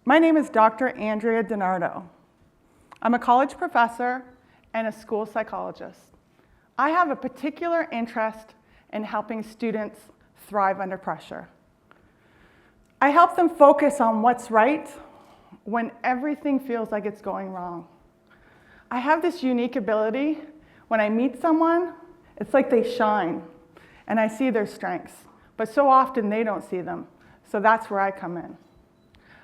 My name is Dr. Andrea Dinardo. I'm a college professor and a school psychologist. I have a particular interest in helping students thrive under pressure. I help them focus on what's right when everything feels like it's going wrong. I have this unique ability. When I meet someone, it's like they shine, and I see their strengths. But so often they don't see them, so that's where I come in.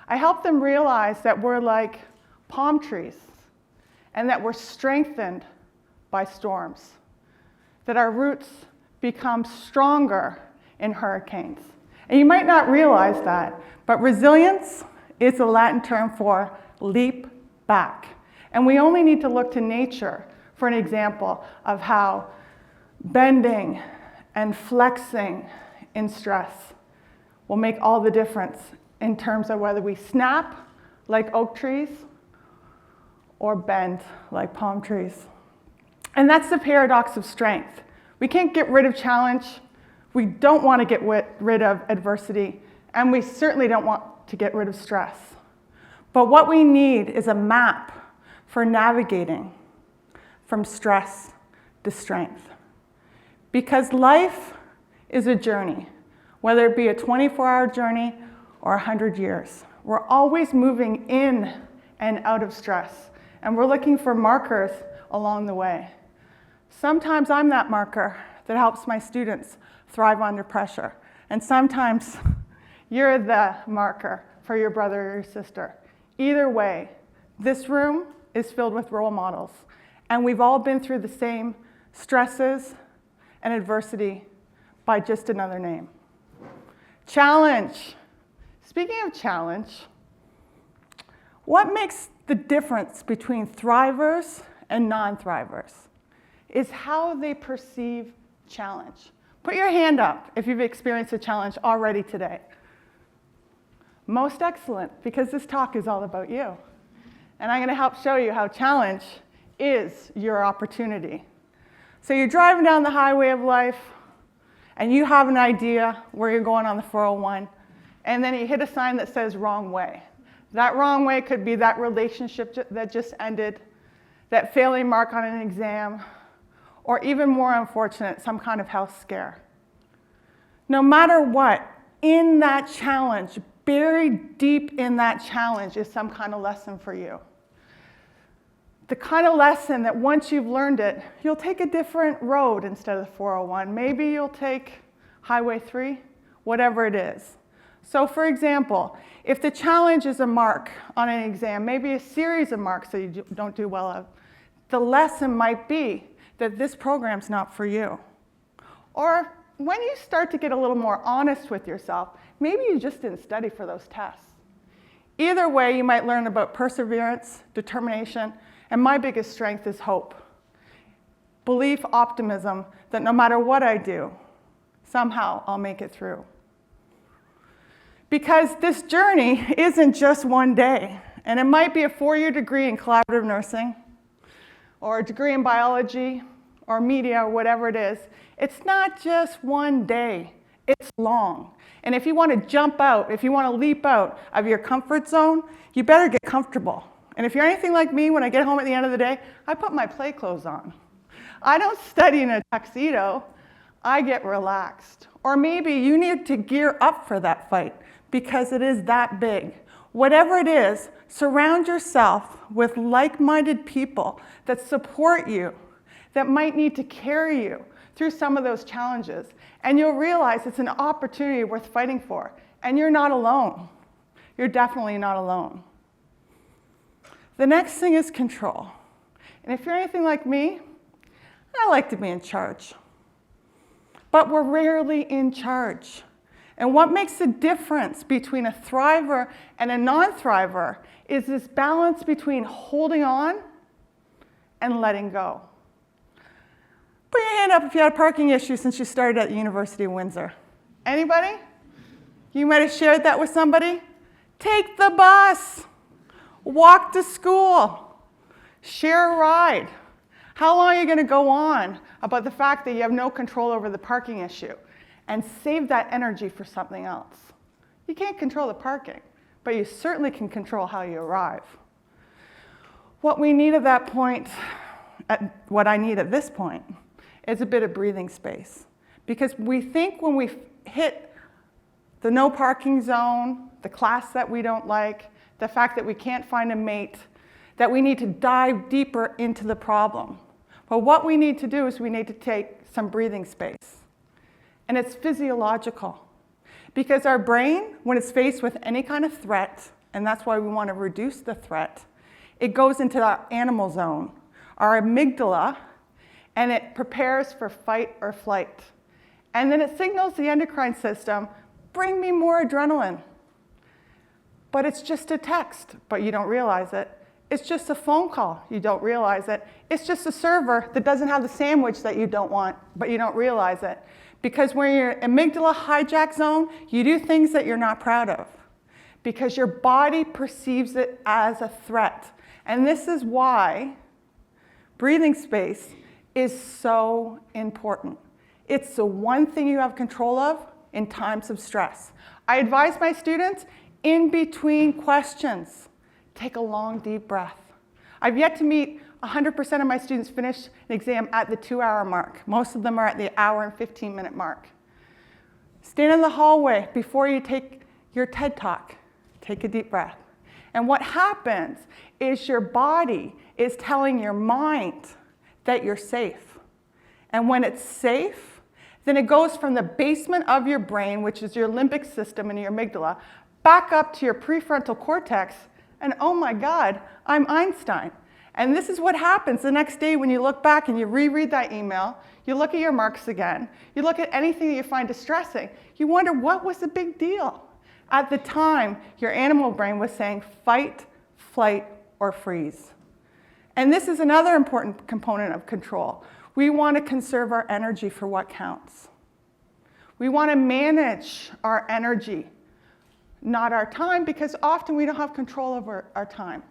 I help them realize that we're like palm trees, and that we're strengthened by storms, that our roots become stronger in hurricanes. And you might not realize that, but resilience is a Latin term for leap back. And we only need to look to nature for an example of how bending and flexing in stress will make all the difference in terms of whether we snap like oak trees or bend like palm trees. And that's the paradox of strength. We can't get rid of challenge. We don't want to get rid of adversity. And we certainly don't want to get rid of stress. But what we need is a map for navigating from stress to strength. Because life is a journey, whether it be a 24-hour journey or 100 years. We're always moving in and out of stress, and we're looking for markers along the way. Sometimes I'm that marker that helps my students thrive under pressure, and sometimes you're the marker for your brother or your sister. Either way, this room is filled with role models, and we've all been through the same stresses and adversity by just another name. Challenge. Speaking of challenge, what makes the difference between thrivers and non-thrivers is how they perceive challenge. Put your hand up if you've experienced a challenge already today. Most excellent, because this talk is all about you. And I'm going to help show you how challenge is your opportunity. So you're driving down the highway of life, and you have an idea where you're going on the 401, and then you hit a sign that says wrong way. That wrong way could be that relationship that just ended, that failing mark on an exam, or even more unfortunate, some kind of health scare. No matter what, in that challenge, buried deep in that challenge is some kind of lesson for you. The kind of lesson that once you've learned it, you'll take a different road instead of the 401. Maybe you'll take Highway 3, whatever it is. So for example, if the challenge is a mark on an exam, maybe a series of marks that you don't do well of, the lesson might be that this program's not for you. Or when you start to get a little more honest with yourself, maybe you just didn't study for those tests. Either way, you might learn about perseverance, determination, and my biggest strength is hope. Belief, optimism, that no matter what I do, somehow I'll make it through. Because this journey isn't just one day, and it might be a 4-year degree in collaborative nursing, or a degree in biology, or media, or whatever it is. It's not just one day, it's long. And if you want to jump out, if you want to leap out of your comfort zone, you better get comfortable. And if you're anything like me, when I get home at the end of the day, I put my play clothes on. I don't study in a tuxedo, I get relaxed. Or maybe you need to gear up for that fight because it is that big. Whatever it is, surround yourself with like-minded people that support you, that might need to carry you through some of those challenges. And you'll realize it's an opportunity worth fighting for. And you're not alone. You're definitely not alone. The next thing is control. And if you're anything like me, I like to be in charge. But we're rarely in charge. And what makes the difference between a thriver and a non-thriver is this balance between holding on and letting go. Put your hand up if you had a parking issue since you started at the University of Windsor. Anybody? You might have shared that with somebody. Take the bus. Walk to school. Share a ride. How long are you going to go on about the fact that you have no control over the parking issue and save that energy for something else? You can't control the parking, but you certainly can control how you arrive. What we need at that point, what I need at this point, is a bit of breathing space. Because we think when we hit the no parking zone, the class that we don't like, the fact that we can't find a mate, that we need to dive deeper into the problem. But what we need to do is we need to take some breathing space. And it's physiological. Because our brain, when it's faced with any kind of threat, and that's why we want to reduce the threat, it goes into our animal zone, our amygdala, and it prepares for fight or flight. And then it signals the endocrine system, bring me more adrenaline. But it's just a text, but you don't realize it. It's just a phone call, you don't realize it. It's just a server that doesn't have the sandwich that you don't want, but you don't realize it. Because when you're in amygdala hijack zone, you do things that you're not proud of. Because your body perceives it as a threat. And this is why breathing space is so important. It's the one thing you have control of in times of stress. I advise my students, in between questions, take a long, deep breath. I've yet to meet 100% of my students finish an exam at the 2-hour mark. Most of them are at the hour and 15-minute mark. Stand in the hallway before you take your TED Talk. Take a deep breath. And what happens is your body is telling your mind that you're safe. And when it's safe, then it goes from the basement of your brain, which is your limbic system and your amygdala, back up to your prefrontal cortex, and oh my God, I'm Einstein. And this is what happens the next day when you look back and you reread that email, you look at your marks again, you look at anything that you find distressing, you wonder what was the big deal? At the time, your animal brain was saying fight, flight, or freeze. And this is another important component of control. We want to conserve our energy for what counts. We want to manage our energy, not our time, because often we don't have control over our time.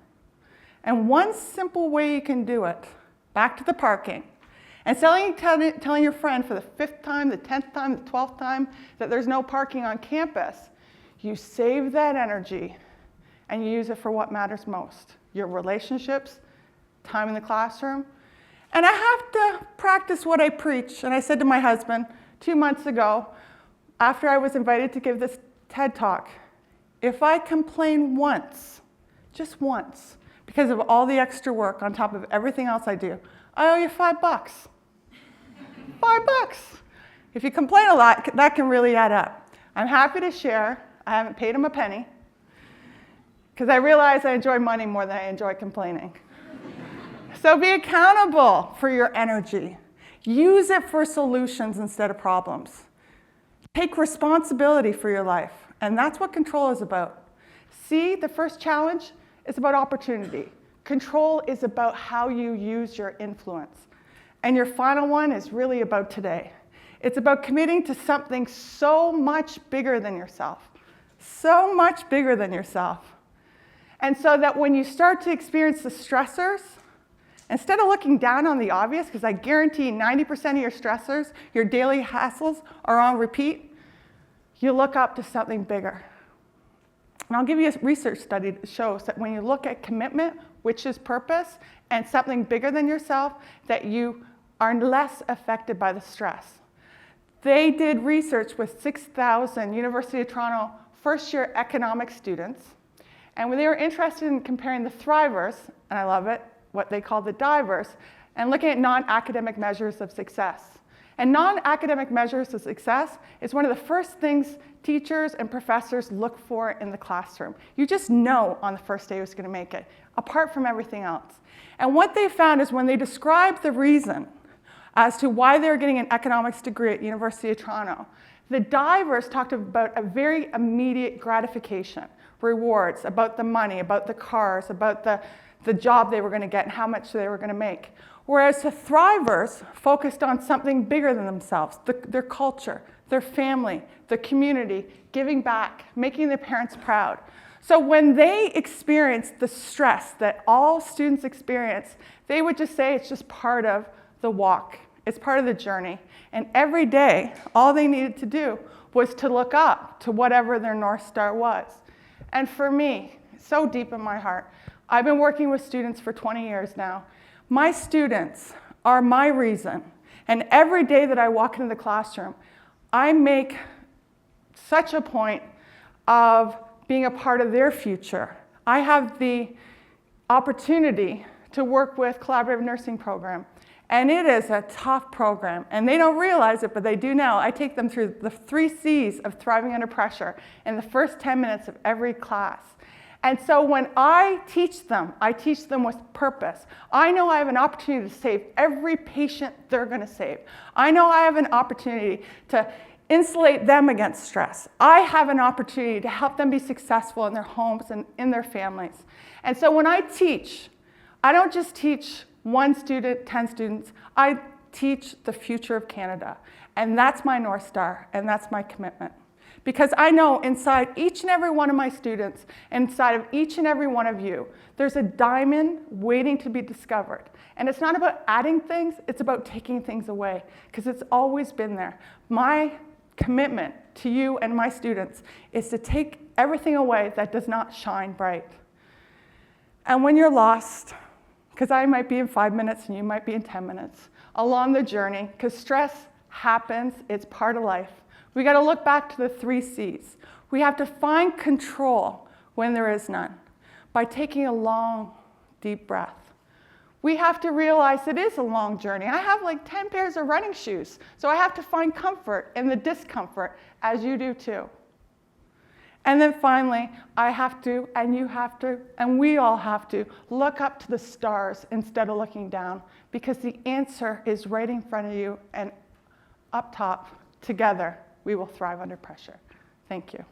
And one simple way you can do it, back to the parking, and telling your friend for the 5th time, the 10th time, the 12th time that there's no parking on campus, you save that energy and you use it for what matters most, your relationships, time in the classroom. And I have to practice what I preach. And I said to my husband 2 months ago, after I was invited to give this TED Talk, if I complain once, just once, because of all the extra work on top of everything else I do, I owe you $5. $5. If you complain a lot, that can really add up. I'm happy to share. I haven't paid him a penny, because I realize I enjoy money more than I enjoy complaining. So be accountable for your energy. Use it for solutions instead of problems. Take responsibility for your life. And that's what control is about. See, the first challenge is about opportunity. Control is about how you use your influence. And your final one is really about today. It's about committing to something so much bigger than yourself. So much bigger than yourself. And so that when you start to experience the stressors, instead of looking down on the obvious, because I guarantee 90% of your stressors, your daily hassles, are on repeat, you look up to something bigger. And I'll give you a research study that shows that when you look at commitment, which is purpose, and something bigger than yourself, that you are less affected by the stress. They did research with 6,000 University of Toronto first-year economics students, and when they were interested in comparing the thrivers, and I love it, what they call the divers, and looking at non-academic measures of success. And non-academic measures of success is one of the first things teachers and professors look for in the classroom. You just know on the first day who's going to make it, apart from everything else. And what they found is when they described the reason as to why they were getting an economics degree at University of Toronto, the divers talked about a very immediate gratification, rewards, about the money, about the cars, about the job they were going to get and how much they were going to make. Whereas the thrivers focused on something bigger than themselves, their culture, their family, their community, giving back, making their parents proud. So when they experienced the stress that all students experience, they would just say it's just part of the walk. It's part of the journey. And every day, all they needed to do was to look up to whatever their North Star was. And for me, so deep in my heart, I've been working with students for 20 years now. My students are my reason. And every day that I walk into the classroom, I make such a point of being a part of their future. I have the opportunity to work with Collaborative Nursing Program. And it is a tough program. And they don't realize it, but they do now. I take them through the 3 C's of thriving under pressure in the first 10 minutes of every class. And so when I teach them with purpose. I know I have an opportunity to save every patient they're going to save. I know I have an opportunity to insulate them against stress. I have an opportunity to help them be successful in their homes and in their families. And so when I teach, I don't just teach 1 student, 10 students. I teach the future of Canada. And that's my North Star, and that's my commitment. Because I know inside each and every one of my students, inside of each and every one of you, there's a diamond waiting to be discovered. And it's not about adding things, it's about taking things away, because it's always been there. My commitment to you and my students is to take everything away that does not shine bright. And when you're lost, because I might be in 5 minutes and you might be in 10 minutes, along the journey, because stress happens, it's part of life. We got to look back to the 3 C's. We have to find control when there is none by taking a long, deep breath. We have to realize it is a long journey. I have like 10 pairs of running shoes, so I have to find comfort in the discomfort, as you do too. And then finally, I have to, and you have to, and we all have to look up to the stars instead of looking down, because the answer is right in front of you, and up top, together, we will thrive under pressure. Thank you.